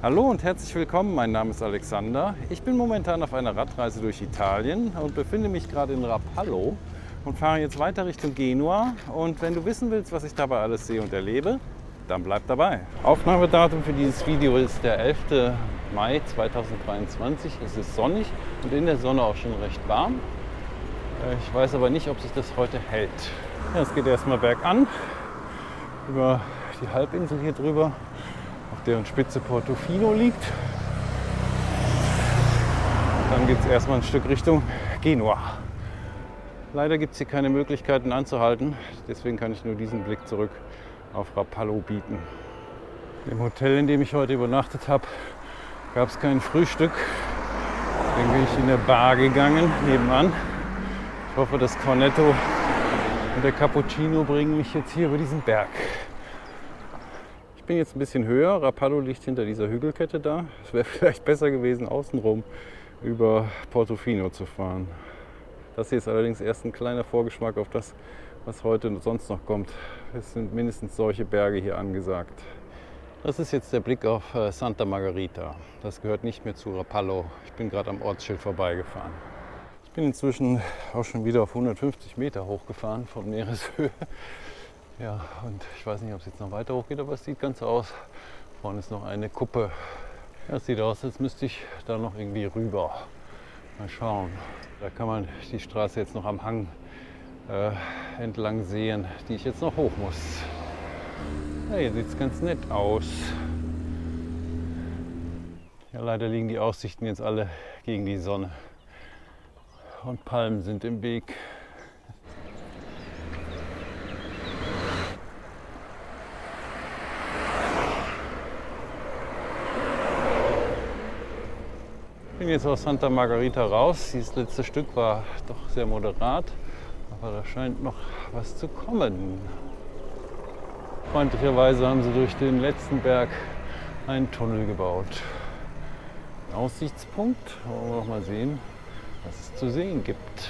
Hallo und herzlich willkommen, mein Name ist Alexander. Ich bin momentan auf einer Radreise durch Italien und befinde mich gerade in Rapallo und fahre jetzt weiter Richtung Genua. Und wenn du wissen willst, was ich dabei alles sehe und erlebe, dann bleib dabei. Aufnahmedatum für dieses Video ist der 11. Mai 2023. Es ist sonnig und in der Sonne auch schon recht warm. Ich weiß aber nicht, ob sich das heute hält. Ja, es geht erstmal bergan über die Halbinsel hier drüber, auf deren Spitze Portofino liegt. Dann geht es erstmal ein Stück Richtung Genua. Leider gibt es hier keine Möglichkeiten anzuhalten, deswegen kann ich nur diesen Blick zurück auf Rapallo bieten. Im Hotel, in dem ich heute übernachtet habe, gab es kein Frühstück. Deswegen bin ich in der Bar gegangen, nebenan. Ich hoffe, das Cornetto und der Cappuccino bringen mich jetzt hier über diesen Berg. Ich bin jetzt ein bisschen höher. Rapallo liegt hinter dieser Hügelkette da. Es wäre vielleicht besser gewesen, außenrum über Portofino zu fahren. Das hier ist allerdings erst ein kleiner Vorgeschmack auf das, was heute sonst noch kommt. Es sind mindestens solche Berge hier angesagt. Das ist jetzt der Blick auf Santa Margherita. Das gehört nicht mehr zu Rapallo. Ich bin gerade am Ortsschild vorbeigefahren. Ich bin inzwischen auch schon wieder auf 150 Meter hochgefahren von Meereshöhe. Ja, und ich weiß nicht, ob es jetzt noch weiter hochgeht, aber es sieht ganz so aus. Vorne ist noch eine Kuppe. Ja, es sieht aus, als müsste ich da noch irgendwie rüber. Mal schauen. Da kann man die Straße jetzt noch am Hang entlang sehen, die ich jetzt noch hoch muss. Ja, hier sieht es ganz nett aus. Ja, leider liegen die Aussichten jetzt alle gegen die Sonne. Und Palmen sind im Weg. Ich bin jetzt aus Santa Margherita raus. Dieses letzte Stück war doch sehr moderat, aber da scheint noch was zu kommen. Freundlicherweise haben sie durch den letzten Berg einen Tunnel gebaut. Ein Aussichtspunkt, wollen wir noch mal sehen, was es zu sehen gibt.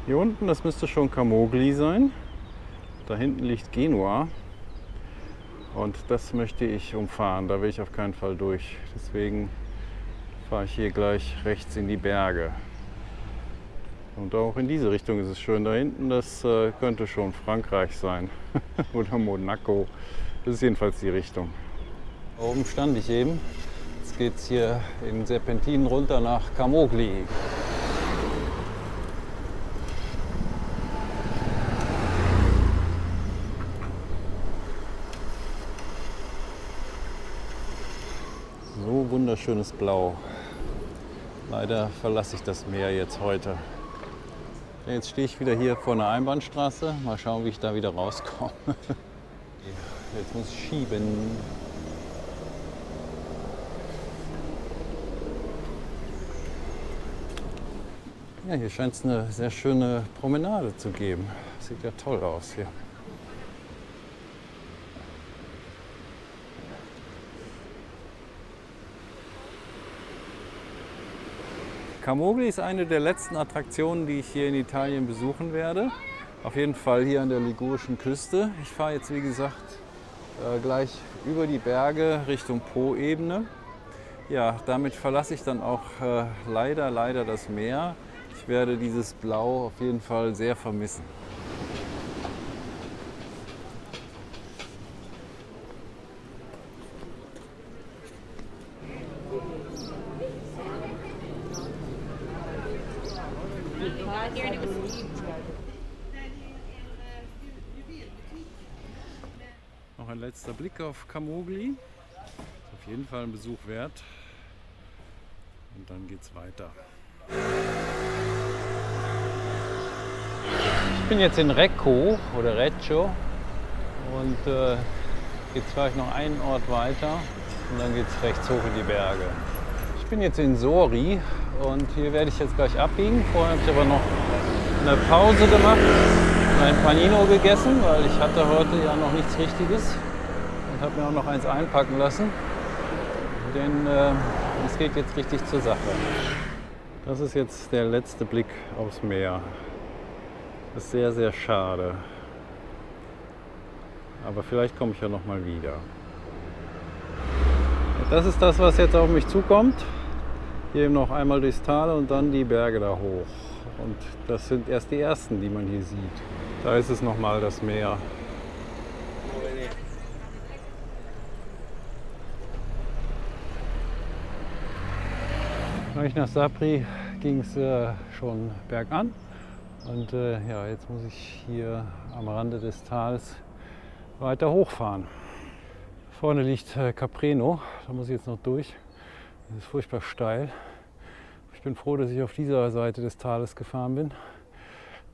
Hier unten, das müsste schon Camogli sein. Da hinten liegt Genua. Und das möchte ich umfahren, da will ich auf keinen Fall durch. Deswegen fahre ich hier gleich rechts in die Berge. Und auch in diese Richtung ist es schön. Da hinten, das könnte schon Frankreich sein oder Monaco. Das ist jedenfalls die Richtung. Da oben stand ich eben. Jetzt geht es hier in Serpentinen runter nach Camogli. So wunderschönes Blau. Leider verlasse ich das Meer jetzt heute. Jetzt stehe ich wieder hier vor einer Einbahnstraße. Mal schauen, wie ich da wieder rauskomme. Jetzt muss ich schieben. Ja, hier scheint es eine sehr schöne Promenade zu geben. Sieht ja toll aus hier. Camogli ist eine der letzten Attraktionen, die ich hier in Italien besuchen werde. Auf jeden Fall hier an der ligurischen Küste. Ich fahre jetzt, wie gesagt, gleich über die Berge Richtung Po-Ebene. Ja, damit verlasse ich dann auch leider das Meer. Ich werde dieses Blau auf jeden Fall sehr vermissen. Noch ein letzter Blick auf Camogli. Ist auf jeden Fall ein Besuch wert. Und dann geht's weiter. Ich bin jetzt in Recco oder Reggio und jetzt fahre ich noch einen Ort weiter und dann geht es rechts hoch in die Berge. Ich bin jetzt in Sori und hier werde ich jetzt gleich abbiegen. Vorher habe ich aber noch eine Pause gemacht, ein Panino gegessen, weil ich hatte heute ja noch nichts Richtiges und habe mir auch noch eins einpacken lassen, denn es geht jetzt richtig zur Sache. Das ist jetzt der letzte Blick aufs Meer. Das ist sehr, sehr schade. Aber vielleicht komme ich ja noch mal wieder. Das ist das, was jetzt auf mich zukommt. Hier eben noch einmal durchs Tal und dann die Berge da hoch. Und das sind erst die ersten, die man hier sieht. Da ist es nochmal das Meer. Neulich nach Sapri ging es schon bergan. Und ja, jetzt muss ich hier am Rande des Tals weiter hochfahren. Vorne liegt Capreno, da muss ich jetzt noch durch. Das ist furchtbar steil. Ich bin froh, dass ich auf dieser Seite des Tales gefahren bin.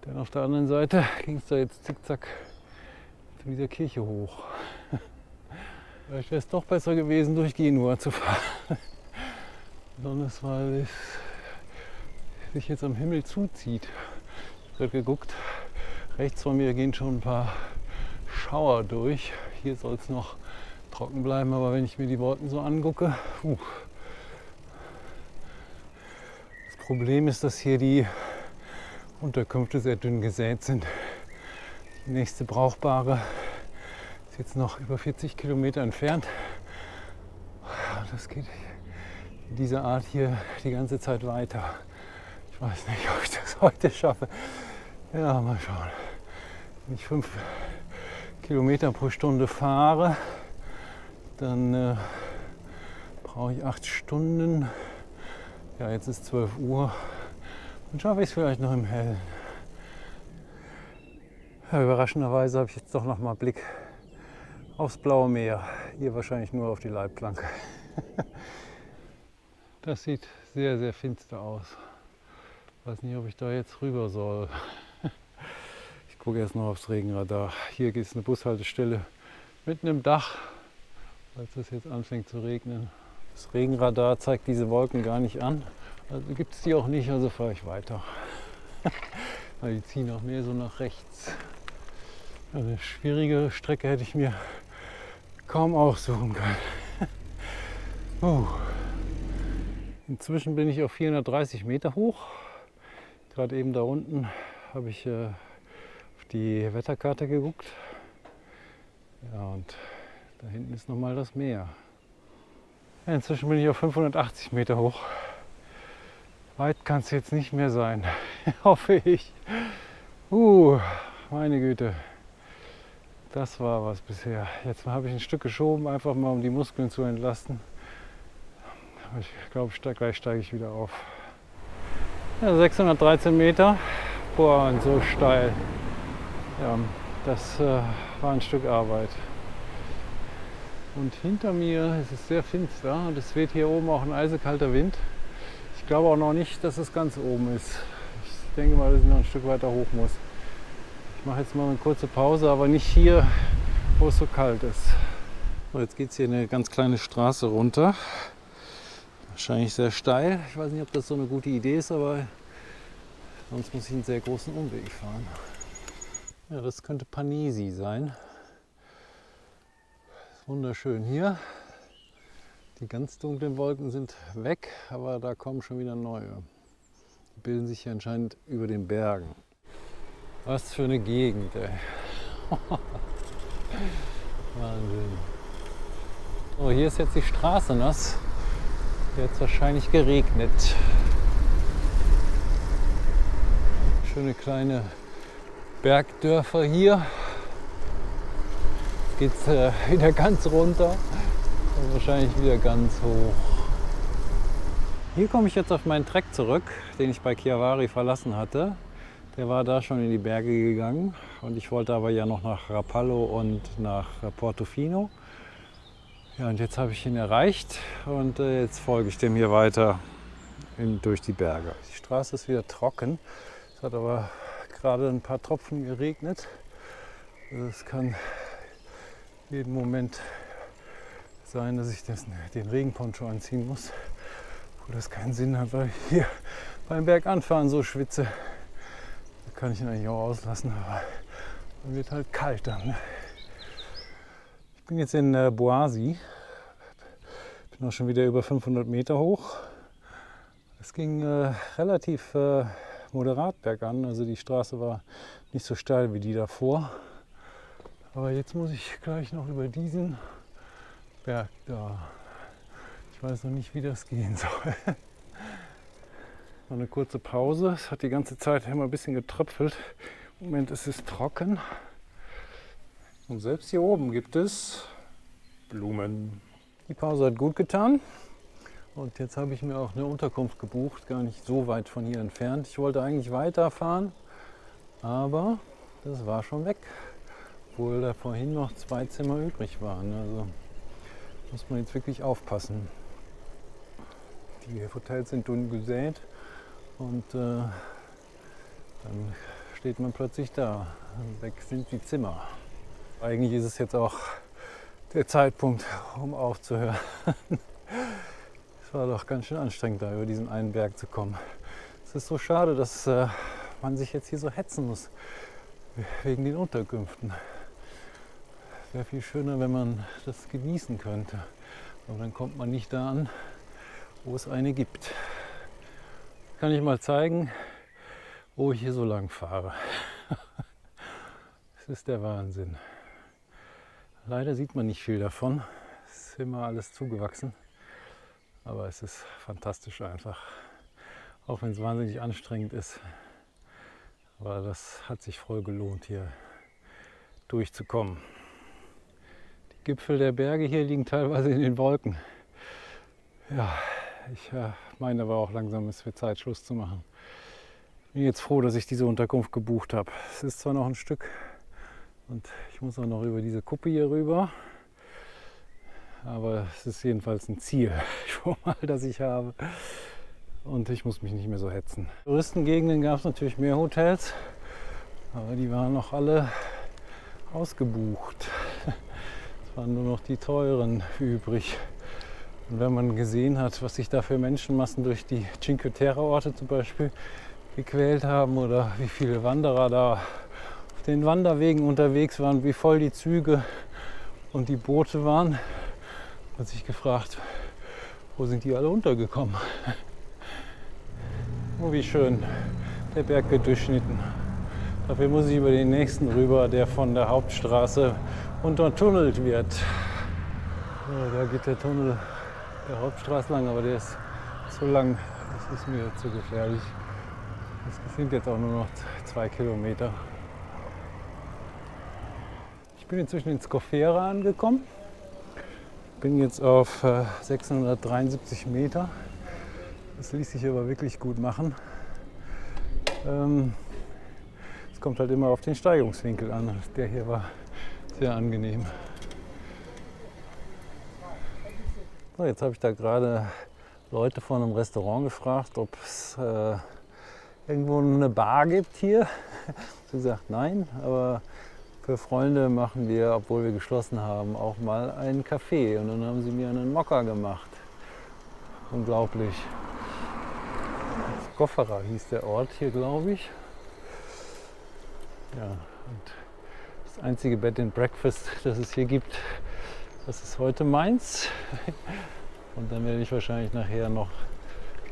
Denn auf der anderen Seite ging es da jetzt zickzack zu dieser Kirche hoch. Vielleicht wäre es doch besser gewesen, durch Genua zu fahren. Besonders weil es sich jetzt am Himmel zuzieht. Ich habe gerade geguckt, rechts von mir gehen schon ein paar Schauer durch. Hier soll es noch trocken bleiben, aber wenn ich mir die Wolken so angucke, das Problem ist, dass hier die Unterkünfte sehr dünn gesät sind. Die nächste brauchbare ist jetzt noch über 40 Kilometer entfernt. Das geht in dieser Art hier die ganze Zeit weiter. Ich weiß nicht, ob ich das heute schaffe. Ja, mal schauen. Wenn ich 5 Kilometer pro Stunde fahre, dann brauche ich 8 Stunden. Ja, jetzt ist 12 Uhr. Dann schaffe ich es vielleicht noch im Hellen. Ja, überraschenderweise habe ich jetzt doch noch mal Blick aufs blaue Meer. Hier wahrscheinlich nur auf die Leitplanke. Das sieht sehr, sehr finster aus. Ich weiß nicht, ob ich da jetzt rüber soll. Ich gucke erst noch aufs Regenradar. Hier ist eine Bushaltestelle mitten im Dach, falls es jetzt anfängt zu regnen. Das Regenradar zeigt diese Wolken gar nicht an. Also gibt es die auch nicht, also fahre ich weiter. Weil die ziehen auch mehr so nach rechts. Eine schwierigere Strecke hätte ich mir kaum aussuchen können. Inzwischen bin ich auf 430 Meter hoch. Gerade eben da unten habe ich auf die Wetterkarte geguckt. Ja, und da hinten ist nochmal das Meer. Ja, inzwischen bin ich auf 580 Meter hoch. Weit kann es jetzt nicht mehr sein, hoffe ich. Meine Güte, das war was bisher. Jetzt habe ich ein Stück geschoben, einfach mal um die Muskeln zu entlasten. Aber ich glaube, gleich steige ich wieder auf. Ja, 613 Meter, boah, und so steil. Ja, das war ein Stück Arbeit. Und hinter mir ist es sehr finster und es weht hier oben auch ein eisekalter Wind. Ich glaube auch noch nicht, dass es ganz oben ist. Ich denke mal, dass ich noch ein Stück weiter hoch muss. Ich mache jetzt mal eine kurze Pause, aber nicht hier, wo es so kalt ist. So, jetzt geht es hier eine ganz kleine Straße runter. Wahrscheinlich sehr steil. Ich weiß nicht, ob das so eine gute Idee ist, aber sonst muss ich einen sehr großen Umweg fahren. Ja, das könnte Panisi sein. Wunderschön hier. Die ganz dunklen Wolken sind weg, aber da kommen schon wieder neue. Die bilden sich hier anscheinend über den Bergen. Was für eine Gegend, ey. Wahnsinn. So, hier ist jetzt die Straße nass. Hier hat es wahrscheinlich geregnet. Schöne kleine Bergdörfer hier. Jetzt geht es wieder ganz runter und wahrscheinlich wieder ganz hoch. Hier komme ich jetzt auf meinen Trek zurück, den ich bei Chiavari verlassen hatte. Der war da schon in die Berge gegangen und ich wollte aber ja noch nach Rapallo und nach Portofino. Ja, und jetzt habe ich ihn erreicht und jetzt folge ich dem hier weiter durch die Berge. Die Straße ist wieder trocken, es hat aber gerade ein paar Tropfen geregnet. Also es kann jeden Moment sein, dass ich den Regenponcho anziehen muss, obwohl das keinen Sinn hat, weil ich hier beim Berganfahren so schwitze. Da kann ich ihn eigentlich auch auslassen, aber dann wird halt kalt dann. Ne? Ich bin jetzt in Boasi, bin auch schon wieder über 500 Meter hoch. Es ging relativ moderat bergan, also die Straße war nicht so steil wie die davor. Aber jetzt muss ich gleich noch über diesen Berg da. Ich weiß noch nicht, wie das gehen soll. Noch eine kurze Pause. Es hat die ganze Zeit immer ein bisschen getröpfelt. Im Moment ist es trocken. Und selbst hier oben gibt es Blumen. Die Pause hat gut getan. Und jetzt habe ich mir auch eine Unterkunft gebucht, gar nicht so weit von hier entfernt. Ich wollte eigentlich weiterfahren, aber das war schon weg. Obwohl da vorhin noch 2 Zimmer übrig waren. Also muss man jetzt wirklich aufpassen. Die Hotels sind dünn gesät und dann steht man plötzlich da. Weg sind die Zimmer. Eigentlich ist es jetzt auch der Zeitpunkt, um aufzuhören. Es war doch ganz schön anstrengend, da über diesen einen Berg zu kommen. Es ist so schade, dass man sich jetzt hier so hetzen muss wegen den Unterkünften. Wäre viel schöner, wenn man das genießen könnte. Aber dann kommt man nicht da an, wo es eine gibt. Kann ich mal zeigen, wo ich hier so lang fahre. Es ist der Wahnsinn. Leider sieht man nicht viel davon. Es ist immer alles zugewachsen. Aber es ist fantastisch einfach. Auch wenn es wahnsinnig anstrengend ist. Aber das hat sich voll gelohnt, hier durchzukommen. Die Gipfel der Berge hier liegen teilweise in den Wolken. Ja, ich meine aber auch langsam, es wird Zeit, Schluss zu machen. Ich bin jetzt froh, dass ich diese Unterkunft gebucht habe. Es ist zwar noch ein Stück und ich muss auch noch über diese Kuppe hier rüber. Aber es ist jedenfalls ein Ziel, schon mal, das ich habe. Und ich muss mich nicht mehr so hetzen. In Touristengegenden gab es natürlich mehr Hotels, aber die waren noch alle ausgebucht. Es waren nur noch die teuren übrig. Und wenn man gesehen hat, was sich da für Menschenmassen durch die Cinque Terre-Orte zum Beispiel gequält haben oder wie viele Wanderer da auf den Wanderwegen unterwegs waren, wie voll die Züge und die Boote waren, hat sich gefragt, wo sind die alle untergekommen? Oh, wie schön, der Berg wird durchschnitten. Dafür muss ich über den nächsten rüber, der von der Hauptstraße untertunnelt wird. So, da geht der Tunnel der Hauptstraße lang, aber der ist zu lang, das ist mir zu gefährlich. Es sind jetzt auch nur noch 2 Kilometer. Ich bin inzwischen in Scofera angekommen. Bin jetzt auf 673 Meter. Das ließ sich aber wirklich gut machen. Es kommt halt immer auf den Steigungswinkel an. Der hier war sehr angenehm. So, jetzt habe ich da gerade Leute von einem Restaurant gefragt, ob es irgendwo eine Bar gibt hier. Sie haben gesagt, nein, aber für Freunde machen wir, obwohl wir geschlossen haben, auch mal einen Kaffee. Und dann haben sie mir einen Mokka gemacht. Unglaublich. Scofera hieß der Ort hier, glaube ich. Ja, und das einzige Bed and Breakfast, das es hier gibt, das ist heute meins. Und dann werde ich wahrscheinlich nachher noch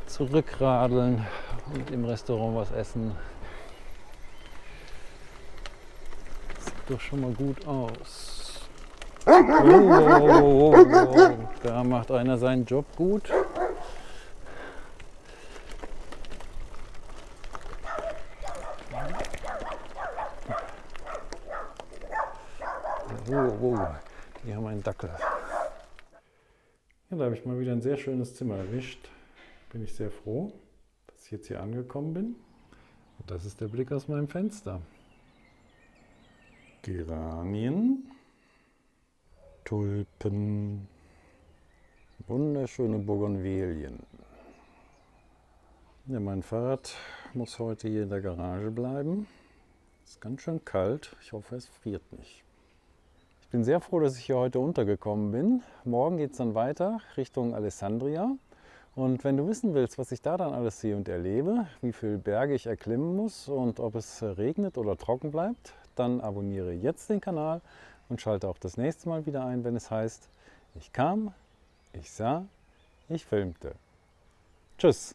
zurückradeln und im Restaurant was essen. Doch schon mal gut aus. Oh, da macht einer seinen Job gut. Die haben einen Dackel. Ja, da habe ich mal wieder ein sehr schönes Zimmer erwischt. Bin ich sehr froh, dass ich jetzt hier angekommen bin. Und das ist der Blick aus meinem Fenster. Geranien, Tulpen, wunderschöne Bougainvillen. Ja, mein Fahrrad muss heute hier in der Garage bleiben. Es ist ganz schön kalt. Ich hoffe, es friert nicht. Ich bin sehr froh, dass ich hier heute untergekommen bin. Morgen geht es dann weiter Richtung Alessandria. Und wenn du wissen willst, was ich da dann alles sehe und erlebe, wie viele Berge ich erklimmen muss und ob es regnet oder trocken bleibt, dann abonniere jetzt den Kanal und schalte auch das nächste Mal wieder ein, wenn es heißt, ich kam, ich sah, ich filmte. Tschüss!